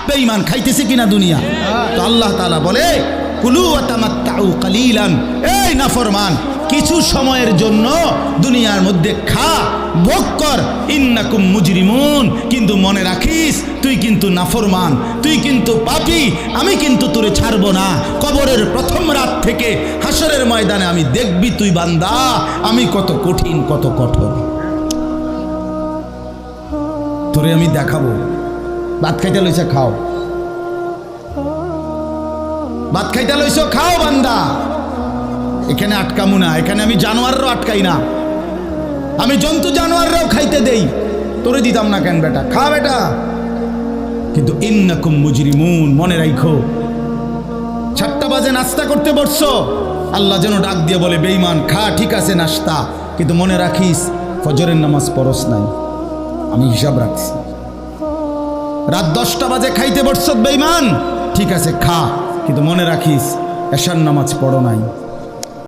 বেঈমান খাইতেছে কিনা দুনিয়া? তো আল্লাহ তাআলা বলে কুলু ওয়া তামাত্তাউ কালিলান, এই নাফরমান কিছু সময়ের জন্য দুনিয়ার মধ্যে খা, ভোগ কর, ইন্নাকুম মুজরিমুন, কিন্তু মনে রাখিস তুই কিন্তু নাফরমান, তুই কিন্তু পাপী, আমি কিন্তু তোরে ছাড়বো না। কবরের প্রথম রাত থেকে হাসরের ময়দানে আমি দেখবি তুই বান্দা আমি কত কঠিন কত কঠোর, তোরে আমি দেখাবো। ভাত খাইতে লইছে খাও, ভাত খাইতে লইছ খাও বান্দা, এখানে আটকামু না, এখানে আমি জানোয়াররাও আটকাই না, আমি জন্তু জানোয়াররাও খাইতে দেই, তোরে দিতাম না কেন বেটা, খা বেটা। কিন্তু ইন্নাকুম মুজরিমুন, মনে রাখো 7টা বাজে নাস্তা করতে বসছো, আল্লাহ যেন ডাক দিয়ে বলে বেঈমান খা, ঠিক আছে নাস্তা, কিন্তু মনে রাখিস ফজরের নামাজ পড়স নাই, আমি হিসাব রাখছি। রাত 10টা বাজে খাইতে বসছ বেঈমান, ঠিক আছে খা, কিন্তু মনে রাখিস এশার নামাজ পড়ো নাই।